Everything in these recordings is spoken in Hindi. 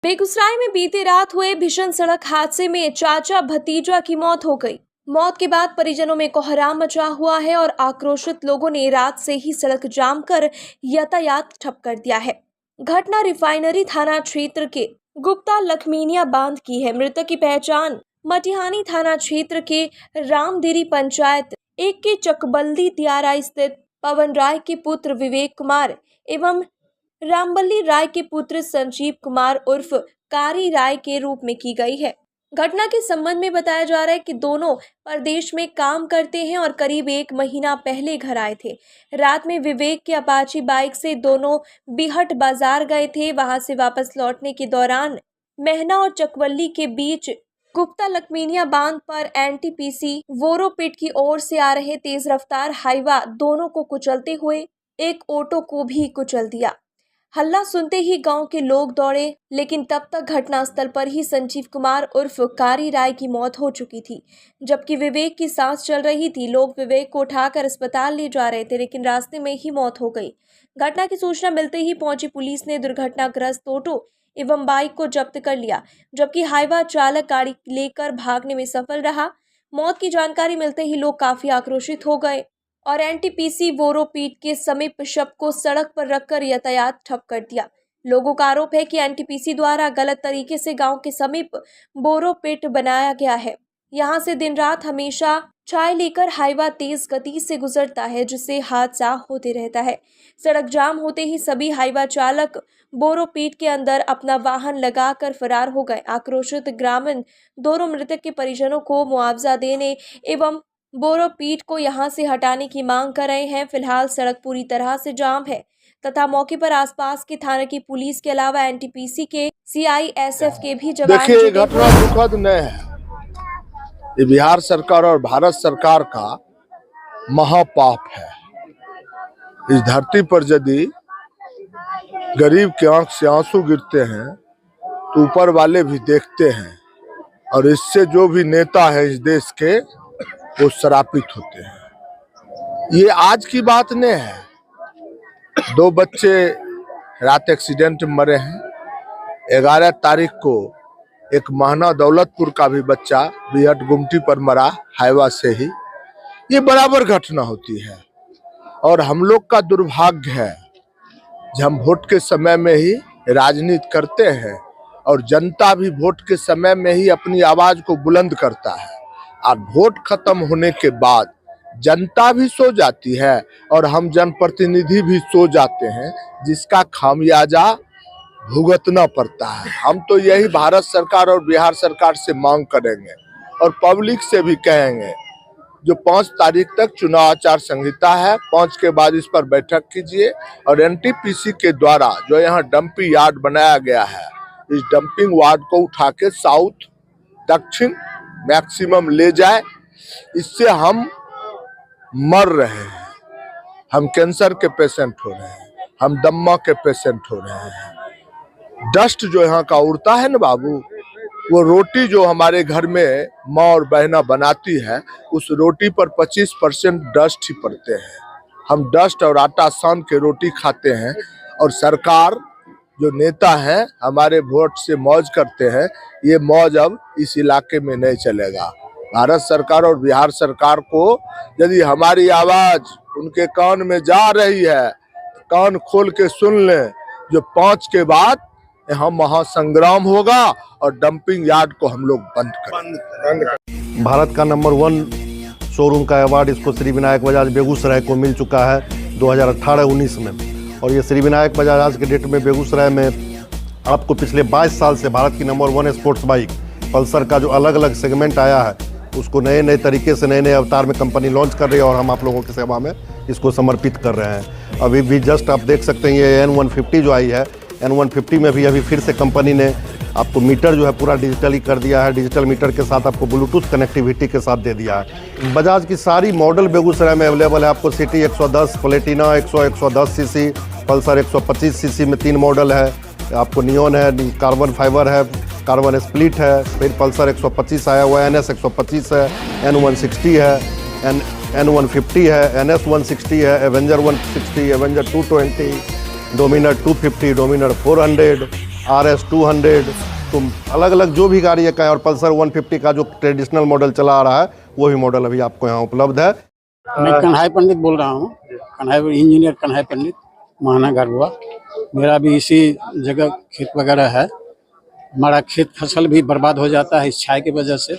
बेगूसराय में बीती रात हुए भीषण सड़क हादसे में चाचा भतीजा की मौत हो गई। मौत के बाद परिजनों में कोहराम मचा हुआ है और आक्रोशित लोगों ने रात से ही सड़क जाम कर यातायात ठप कर दिया है। घटना रिफाइनरी थाना क्षेत्र के गुप्ता लखमीनिया बांध की है। मृतक की पहचान मटिहानी थाना क्षेत्र के रामदेरी पंचायत 1 के चकबल्दी दियारा स्थित पवन राय के पुत्र विवेक कुमार एवं रामबल्ली राय के पुत्र संजीव कुमार उर्फ कारी राय के रूप में की गई है। घटना के संबंध में बताया जा रहा है कि दोनों परदेश में काम करते हैं और करीब 1 महीना पहले घर आए थे। रात में विवेक के अपाची बाइक से दोनों बिहट बाजार गए थे। वहां से वापस लौटने के दौरान महना और चकवल्ली के बीच गुप्ता लखमीनिया बांध पर एनटीपीसी वोरोपिट की ओर से आ रहे तेज रफ्तार हाईवा दोनों को कुचलते हुए एक ऑटो को भी कुचल दिया। हल्ला सुनते ही गांव के लोग दौड़े, लेकिन तब तक घटनास्थल पर ही संजीव कुमार उर्फ कारी राय की मौत हो चुकी थी, जबकि विवेक की सांस चल रही थी। लोग विवेक को उठाकर अस्पताल ले जा रहे थे, लेकिन रास्ते में ही मौत हो गई। घटना की सूचना मिलते ही पहुंची पुलिस ने दुर्घटनाग्रस्त ऑटो एवं बाइक को जब्त कर लिया, जबकि हाईवा चालक गाड़ी लेकर भागने में सफल रहा। मौत की जानकारी मिलते ही लोग काफी आक्रोशित हो गए और एनटीपीसी वोरोपिट के समीप शव को सड़क पर रखकर यातायात ठप कर दिया। लोगों का आरोप है कि एनटीपीसी द्वारा गलत तरीके से गांव के समीप वोरोपिट बनाया गया है। यहां से दिन रात हमेशा चाय लेकर हाईवा तेज गति से गुजरता है, जिससे हादसा होते रहता है। सड़क जाम होते ही सभी हाईवा चालक बोरोपीट के अंदर अपना वाहन लगाकर फरार हो गए। आक्रोशित ग्रामीण दोनों मृतक के परिजनों को मुआवजा देने एवं बोरोपीट को यहां से हटाने की मांग कर रहे हैं। फिलहाल सड़क पूरी तरह से जाम है तथा मौके पर आसपास के थाने की पुलिस के अलावा एनटीपीसी के सीआईएसएफ के भी जवान। देखिए, घटना दुखद नहीं है। ये बिहार सरकार और भारत सरकार का महापाप है। इस धरती पर यदि गरीब के आंख से आंसू गिरते हैं तो ऊपर वाले भी देखते हैं, और इससे जो भी नेता है इस देश के वो शरापित होते हैं। ये आज की बात नहीं है। 2 बच्चे रात एक्सीडेंट में मरे हैं। 11 तारीख को एक महना दौलतपुर का भी बच्चा बिहट गुमटी पर मरा हाईवा से ही। ये बराबर घटना होती है और हम लोग का दुर्भाग्य है जब हम वोट के समय में ही राजनीति करते हैं और जनता भी वोट के समय में ही अपनी आवाज को बुलंद करता है, और वोट खत्म होने के बाद जनता भी सो जाती है और हम जनप्रतिनिधि भी सो जाते हैं, जिसका खामियाजा भुगतना पड़ता है। हम तो यही भारत सरकार और बिहार सरकार से मांग करेंगे और पब्लिक से भी कहेंगे, जो 5 तारीख तक चुनाव आचार संहिता है, 5 के बाद इस पर बैठक कीजिए और एनटीपीसी के द्वारा जो यहाँ डंपिंग यार्ड बनाया गया है, इस डंपिंग यार्ड को उठा के साउथ दक्षिण मैक्सिमम ले जाए। इससे हम मर रहे हैं, हम कैंसर के पेशेंट हो रहे हैं, हम दम्मा के पेशेंट हो रहे हैं। डस्ट जो यहाँ का उड़ता है ना बाबू, वो रोटी जो हमारे घर में माँ और बहना बनाती है, उस रोटी पर 25% डस्ट ही पड़ते हैं। हम डस्ट और आटा सान के रोटी खाते हैं, और सरकार जो नेता हैं हमारे वोट से मौज करते हैं। ये मौज अब इस इलाके में नहीं चलेगा। भारत सरकार और बिहार सरकार को यदि हमारी आवाज उनके कान में जा रही है, कान खोल के सुन लें। जो 5 के बाद यहाँ महासंग्राम होगा और डंपिंग यार्ड को हम लोग बंद करेंगे। भारत का नंबर 1 शोरूम का अवार्ड इसको श्री विनायक बजाज बेगूसराय को मिल चुका है 2018-19 में। और ये श्री विनायक बजाज आज के डेट में बेगूसराय में आपको पिछले 22 साल से भारत की नंबर 1 स्पोर्ट्स बाइक पल्सर का जो अलग अलग सेगमेंट आया है, उसको नए नए तरीके से नए नए अवतार में कंपनी लॉन्च कर रही है और हम आप लोगों की सेवा में इसको समर्पित कर रहे हैं। अभी भी जस्ट आप देख सकते हैं ये N150 जो आई है, N150 में भी अभी फिर से कंपनी ने आपको मीटर जो है पूरा डिजिटली कर दिया है। डिजिटल मीटर के साथ आपको ब्लूटूथ कनेक्टिविटी के साथ दे दिया है। बजाज की सारी मॉडल बेगूसराय में अवेलेबल है। आपको city 110, Platina 100-110 CC, Pulsar 125 CC में 3 मॉडल है। आपको नियॉन है, कार्बन फाइबर है, कार्बन स्प्लिट है, फिर पल्सर 125 आया हुआ है, NS 125 है, N160 है, N150 है, NS 160 है, Avenger 160, Avenger 220, Dominar 250, Dominar 400, RS 200, तो अलग अलग जो भी गाड़ी का है, और पल्सर 150 का जो ट्रेडिशनल मॉडल चला आ रहा है वही मॉडल अभी आपको यहाँ उपलब्ध है। मैं कन्हाई पंडित बोल रहा हूँ, इंजीनियर कन्हाई पंडित, महाना गढ़वा। मेरा भी इसी जगह खेत वगैरह है। हमारा खेत फसल भी बर्बाद हो जाता है इस छाई की वजह से।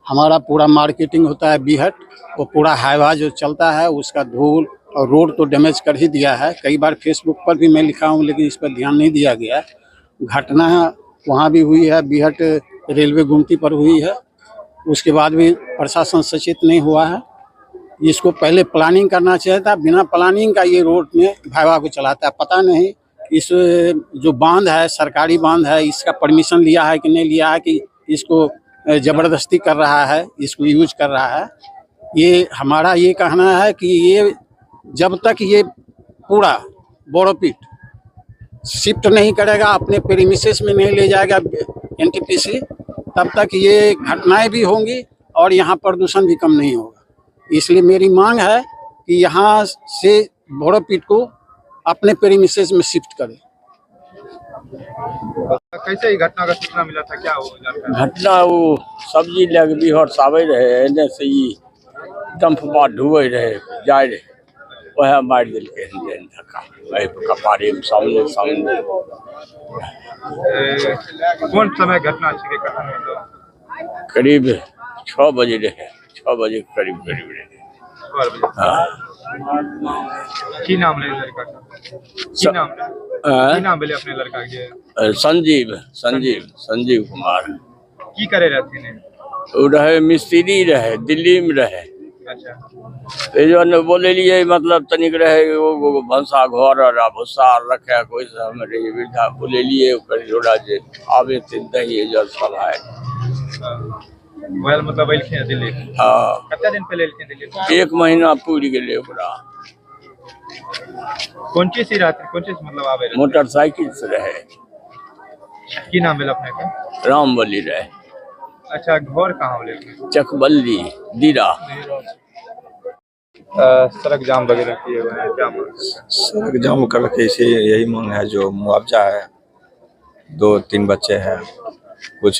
हमारा पूरा मार्केटिंग होता है बीहट, वो पूरा हाईवा जो चलता है उसका धूल और रोड तो डैमेज कर ही दिया है। कई बार फेसबुक पर भी मैं लिखा हूँ, लेकिन इस पर ध्यान नहीं दिया गया। घटना वहाँ भी हुई है, बीहट रेलवे गुमती पर हुई है, उसके बाद भी प्रशासन सचेत नहीं हुआ है। इसको पहले प्लानिंग करना चाहिए था। बिना प्लानिंग का ये रोड में हाईवा को चलाता है। पता नहीं इस जो बांध है, सरकारी बांध है, इसका परमिशन लिया है कि नहीं लिया है, कि इसको ज़बरदस्ती कर रहा है, इसको यूज कर रहा है। ये हमारा ये कहना है कि ये जब तक ये पूरा बोरोपिट शिफ्ट नहीं करेगा, अपने प्रीमिसेस में नहीं ले जाएगा NTPC, तब तक ये घटनाएं भी होंगी और यहाँ प्रदूषण भी कम नहीं होगा। इसलिए मेरी मांग है कि यहाँ से बोरोपिट को अपने प्रीमिसेस में शिफ्ट करें। कैसे ही घटना का सूचना मिला था, क्या हो जानकारी? घटना वो सब्जी लग भी और सावे रहे एने से ही डंप पर ढुए रहे जाए रहे, वह मार दिल के धक्का वही कपारे में सामने सामने। कौन समय घटना के कारण मतलब? करीब 6 बजे रहे, 6 बजे करीब रहे। हाँ। की नाम रहे लड़का का? की नाम बोले अपने लड़का के? संजीव कुमार। की करे रहते ने? वो रहे मिस्त्री रहे, दिल्ली में रहे। अच्छा। ये जो न बोले लिए मतलब तनिक रहे वो भंसा घर और भूसा रखे कोई से हमारे वृद्धा बोले लिए जोड़ा जे आवे थे दही जल सब है। वेल मतलब एलखे दिल्ली। हाँ। कितना दिन पहले एलखे दिल्ली? 1 महीना पूरी गेले ओकरा। कौन चीज से रहते, कौन चीज मतलब आवे? मोटरसाइकिल से रहे। की नाम बोले अपने का? रामबली रहे। अच्छा, घर कहाँ बोले? चकबल्ली दीरा। सड़क जाम वगैरह किए हुए हैं, क्या मांग? सड़क जाम कर रखे, इसे यही मांग है। जो मुआवजा है, 2-3 बच्चे हैं, कुछ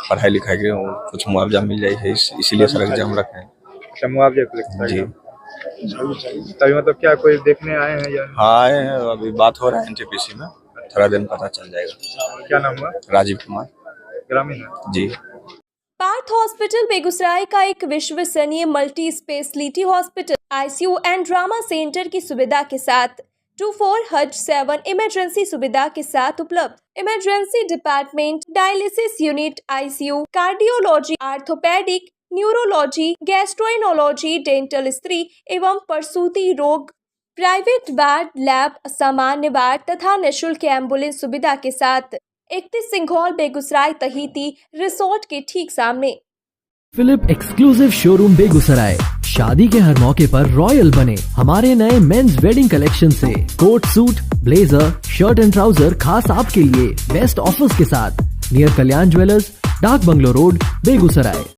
पढ़ाई लिखाई के कुछ मुआवजा मिल जाए, इसीलिए सड़क जाम रखे हैं। अच्छा, मुआवजे को लेकर जी। तभी मतलब क्या कोई देखने आए हैं या? हाँ आए हैं, अभी बात हो रहा है NTPC में, थोड़ा दिन पता चल जाएगा। क्या नाम हुआ? राजीव कुमार, ग्रामीण है जी। पार्थ हॉस्पिटल बेगूसराय का एक विश्वसनीय multi speciality hospital ICU and drama centre की सुविधा के साथ 24/7 इमरजेंसी सुविधा के साथ उपलब्ध। Emergency department, dialysis unit, ICU, cardiology, orthopaedic, neurology, gastroenterology, dental, स्त्री एवं प्रसूति रोग, प्राइवेट वार्ड, लैब, सामान्य वार्ड तथा निःशुल्क एम्बुलेंस सुविधा के साथ 31 सिंघौल बेगूसराय तहीती रिसोर्ट के ठीक सामने। Philip exclusive showroom Begusarai. शादी के हर मौके पर रॉयल बने हमारे नए मेंस वेडिंग कलेक्शन से coat suit, blazer, shirt and trouser खास आपके लिए बेस्ट ऑफर्स के साथ। Near Kalyan jewellers, Dak Bungalow Road, Begusarai.